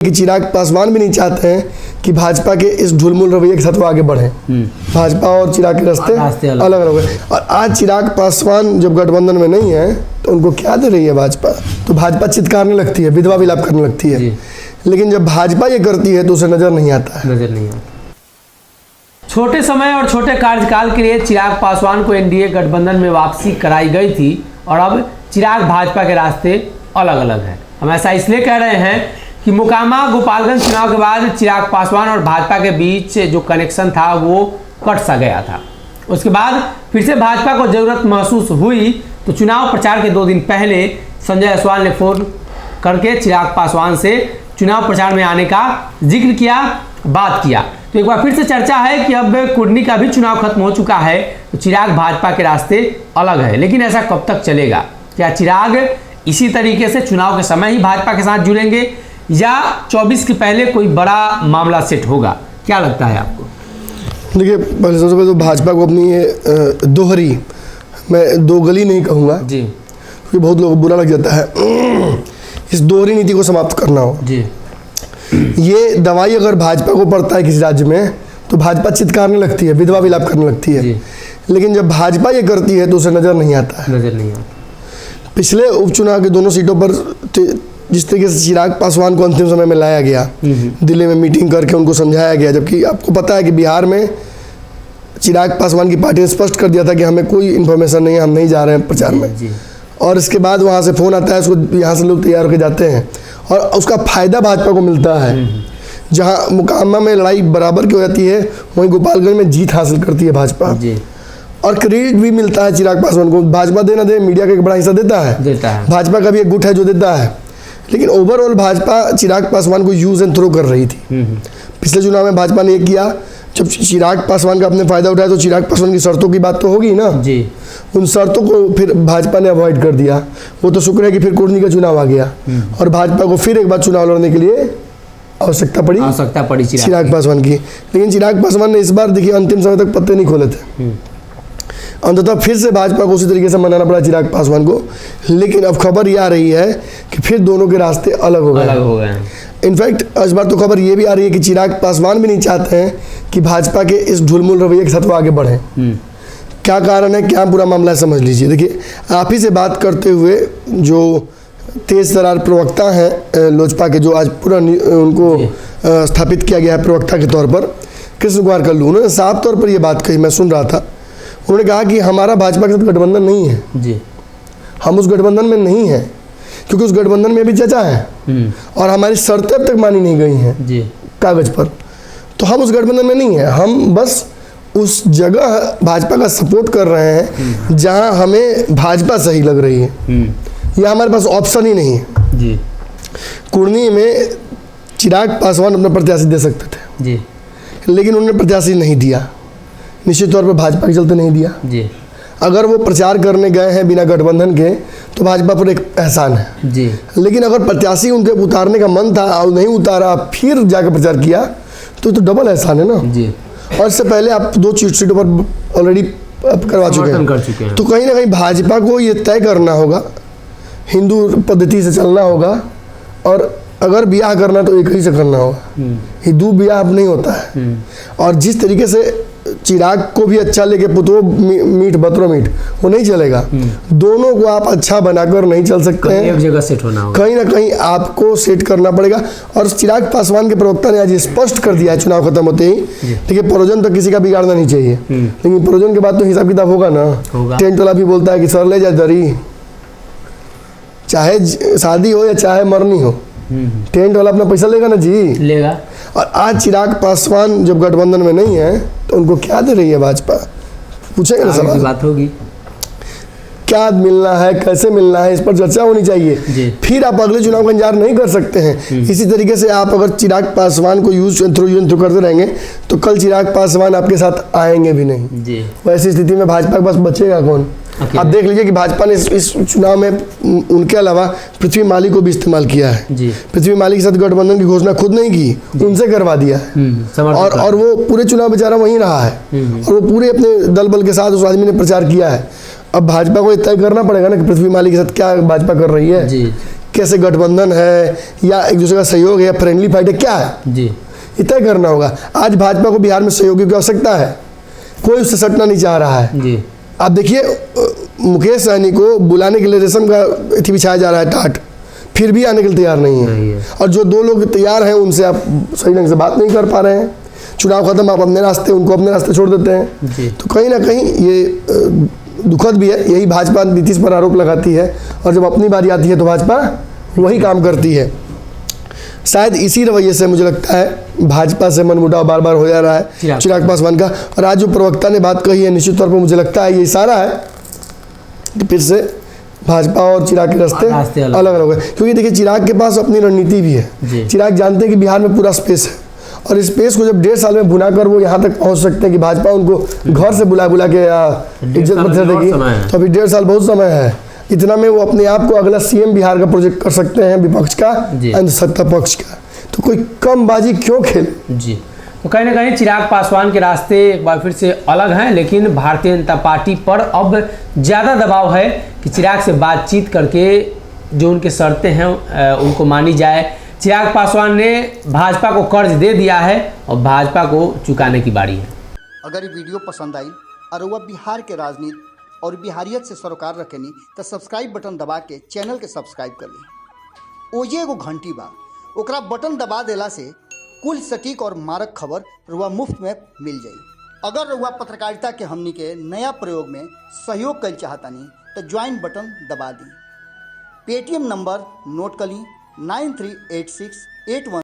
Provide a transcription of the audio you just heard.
कि चिराग पासवान भी नहीं चाहते हैं कि भाजपा के इस ढुलमुल रवैये के साथ वो आगे बढ़े। भाजपा और चिराग के रास्ते अलग अलग हो गए। और आज चिराग पासवान जब गठबंधन में नहीं है तो उनको क्या दे रही है भाजपा, तो भाजपा चित्कारने लगती है, विधवा विलाप करने लगती है। लेकिन जब भाजपा ये करती है तो उसे नजर नहीं आता है। छोटे समय और छोटे कार्यकाल के लिए चिराग पासवान को एनडीए गठबंधन में वापसी कराई गई थी और अब चिराग भाजपा के रास्ते अलग अलग हैं। हम ऐसा इसलिए कह रहे हैं कि मोकामा गोपालगंज चुनाव के बाद चिराग पासवान और भाजपा के बीच जो कनेक्शन था वो कट सा गया था। उसके बाद फिर से भाजपा को जरूरत महसूस हुई तो चुनाव प्रचार के 2 दिन पहले संजय जायसवाल ने फोन करके चिराग पासवान से चुनाव प्रचार में आने का जिक्र किया, बात किया। तो एक बार फिर से चर्चा है कि अब कुर्नी का भी चुनाव खत्म हो चुका है तो चिराग भाजपा के रास्ते अलग है। लेकिन ऐसा कब तक चलेगा? क्या चिराग इसी तरीके से चुनाव के समय ही भाजपा के साथ जुड़ेंगे या 24 के पहले कोई बड़ा मामला सेट होगा? क्या लगता है आपको? देखिए, पहले सबसे पहले तो भाजपा को अपनी ये दोहरी, मैं दो गली नहीं कहूँगा जी, क्योंकि बहुत लोगों को बुरा लग जाता है, इस दोहरी नीति को समाप्त करना हो जी। ये दवाई अगर भाजपा को पड़ता है किसी राज्य में तो भाजपा चित्कारने लगती है, विधवा विलाप करने लगती है। लेकिन जब भाजपा ये करती है तो उसे नजर नहीं आता है। नजर नहीं आता। पिछले उपचुनाव के दोनों सीटों पर जिस तरीके से चिराग पासवान को अंतिम समय में लाया गया, दिल्ली में मीटिंग करके उनको समझाया गया, जबकि आपको पता है कि बिहार में चिराग पासवान की पार्टी ने स्पष्ट कर दिया था कि हमें कोई इन्फॉर्मेशन नहीं है, हम नहीं जा रहे हैं प्रचार में। और इसके बाद वहाँ से फ़ोन आता है, उसको यहाँ से लोग तैयार होकर जाते हैं और उसका फ़ायदा भाजपा को मिलता है। जहाँ मोकामा में लड़ाई बराबर की हो जाती है वहीं गोपालगंज में जीत हासिल करती है भाजपा, और क्रेडिट भी मिलता है चिराग पासवान को। भाजपा देना दे, मीडिया का एक बड़ा हिस्सा देता है। भाजपा का भी एक गुट है जो देता है, लेकिन ओवरऑल भाजपा चिराग पासवान को यूज एंड थ्रो कर रही थी। पिछले चुनाव में भाजपा ने ये किया, जब चिराग पासवान का अपने फायदा उठाया तो चिराग पासवान की शर्तों की बात तो होगी ना जी। उन शर्तों को फिर भाजपा ने अवॉइड कर दिया। वो तो शुक्र है कि फिर कुर्नी का चुनाव आ गया और भाजपा को फिर एक बार चुनाव लड़ने के लिए आवश्यकता पड़ी चिराग पासवान की। लेकिन चिराग पासवान ने इस बार देखिए अंतिम समय तक पत्ते नहीं खोले थे। अंततः फिर से भाजपा को उसी तरीके से मनाना पड़ा चिराग पासवान को। लेकिन अब खबर ये आ रही है कि फिर दोनों के रास्ते अलग हो गए। इनफैक्ट इस बार तो खबर ये भी आ रही है कि चिराग पासवान भी नहीं चाहते हैं कि भाजपा के इस ढुलमुल रवैये के साथ वो आगे बढ़े। क्या कारण है, क्या पूरा मामला है, समझ लीजिए। देखिए, आप ही से बात करते हुए जो तेज तरार प्रवक्ता हैं लोजपा के, जो आज पूरा उनको स्थापित किया गया है प्रवक्ता के तौर पर, कृष्ण कुमार कल्लू, उन्होंने साफ तौर पर यह बात कही, मैं सुन रहा था। उन्होंने कहा कि हमारा भाजपा के साथ गठबंधन नहीं है जी। हम उस गठबंधन में नहीं हैं क्योंकि उस गठबंधन में भी चर्चा है और हमारी शर्तें अब तक मानी नहीं गई हैं जी कागज पर। तो हम उस गठबंधन में नहीं हैं, हम बस उस जगह भाजपा का सपोर्ट कर रहे हैं जहां हमें भाजपा सही लग रही है। यह हमारे पास ऑप्शन ही नहीं है जी। कुर्नी में चिराग पासवान अपना प्रत्याशी दे सकते थे जी, लेकिन उन्होंने प्रत्याशी नहीं दिया, निश्चित तौर पर भाजपा के चलते नहीं दिया जी। अगर वो प्रचार करने गए हैं बिना गठबंधन के तो भाजपा पर एक एहसान है जी। लेकिन अगर प्रत्याशी उनके उतारने का मन था और नहीं उतारा, फिर जाकर प्रचार किया तो डबल एहसान है ना जी। और इससे पहले आप 2 सीटों पर ऑलरेडी करवा चुके हैं। तो कहीं ना कहीं भाजपा को ये तय करना होगा, हिंदू पद्धति से चलना होगा, और अगर ब्याह करना तो एक ही से करना होगा। हिंदू ब्याह अब नहीं होता है। और जिस तरीके से चिराग को भी अच्छा लेके पुतो मीठ बतरो मीठ, वो नहीं चलेगा। दोनों को आप अच्छा बनाकर नहीं चल सकते हैं, एक जगह सेट होना होगा, कहीं ना कहीं आपको सेट करना पड़ेगा। और चिराग पासवान के प्रवक्ता ने आज स्पष्ट कर दिया है चुनाव खत्म होते ही, देखिए प्रोजन तो किसी का बिगाड़ना नहीं चाहिए, लेकिन प्रोजन के बाद तो हिसाब किताब होगा ना। टेंट वाला भी बोलता है कि सर ले जाए दरी, चाहे शादी हो या चाहे मरनी हो, टेंट वाला अपना पैसा लेगा ना जी, लेगा। और आज चिराग पासवान जब गठबंधन में नहीं है तो उनको क्या दे रही है भाजपा? पूछेंगे ना, सवाल बात होगी, क्या मिलना है, कैसे मिलना है, इस पर चर्चा होनी चाहिए। फिर आप अगले चुनाव का इंतजार नहीं कर सकते हैं। इसी तरीके से आप अगर चिराग पासवान को यूज एंड थ्रो करते रहेंगे तो कल चिराग पासवान आपके साथ आएंगे भी नहीं जी। वैसी स्थिति में भाजपा के पास बचेगा कौन? आप देख लीजिए कि भाजपा ने इस चुनाव में उनके अलावा पृथ्वी माली को भी इस्तेमाल किया है जी। पृथ्वी माली के साथ गठबंधन की घोषणा खुद नहीं की, उनसे करवा दिया है। और वो पूरे चुनाव बेचारा वहीं रहा है और वो पूरे अपने दल बल के साथ उस आदमी ने प्रचार किया है। अब भाजपा को तय करना पड़ेगा ना कि पृथ्वी माली के साथ क्या भाजपा कर रही है जी। कैसे गठबंधन है या एक दूसरे का सहयोग है या फ्रेंडली फाइट है, क्या है जी, ये तय करना होगा। आज भाजपा को बिहार में सहयोगी की आवश्यकता है, कोई उससे सटना नहीं चाह रहा है। जी, आप देखिए मुकेश सहनी को बुलाने के लिए रेशम का एथी बिछाया जा रहा है टाट, फिर भी आने के लिए तैयार नहीं है। और जो दो लोग तैयार हैं उनसे आप सही ढंग से बात नहीं कर पा रहे हैं। चुनाव खत्म, आप अपने रास्ते, उनको अपने रास्ते छोड़ देते हैं। तो कहीं ना कहीं ये दुखद भी है। यही भाजपा नीतीश पर आरोप लगाती है और जब अपनी बारी आती है तो भाजपा वही काम करती है। शायद इसी रवैये से मुझे लगता है भाजपा से मनमुटाव बार बार हो जा रहा है चिराग पासवान का। और आज जो प्रवक्ता ने बात कही है, निश्चित तौर पर मुझे लगता है ये इशारा है कि फिर से भाजपा और चिराग के रास्ते अलग अलग हो गए। क्योंकि देखिए चिराग के पास अपनी रणनीति भी है। चिराग जानते हैं कि बिहार में पूरा स्पेस है और इस स्पेस को जब 1.5 साल में भुना कर वो यहाँ तक पहुँच सकते हैं कि भाजपा उनको घर से बुला के इज्जत पत्र देगी, तो अभी 1.5 साल बहुत समय है। इतना में वो अपने आप को अगला सीएम बिहार का प्रोजेक्ट कर सकते हैं, विपक्ष का एंड सत्ता पक्ष का। तो कोई कम बाजी क्यों खेले जी। तो कहीं ना कहीं चिराग पासवान के रास्ते एक बार फिर से अलग हैं, लेकिन भारतीय जनता पार्टी पर अब ज़्यादा दबाव है कि चिराग से बातचीत करके जो उनके शर्तें हैं उनको मानी जाए। चिराग पासवान ने भाजपा को कर्ज दे दिया है और भाजपा को चुकाने की बारी है। अगर ये वीडियो पसंद आई और वह बिहार के राजनीति और बिहारियत से सरोकार रखेनी तो सब्सक्राइब बटन दबा के चैनल के सब्सक्राइब कर ली। ओजे एगो घंटी बा, ओकरा बटन दबा देला से कुल सटीक और मारक खबर रुआ मुफ्त में मिल जाई। अगर रुआ पत्रकारिता के हमनी के नया प्रयोग में सहयोग कर चाहतानी तो ज्वाइन बटन दबा दी। पेटीएम नंबर नोट कर ली 938681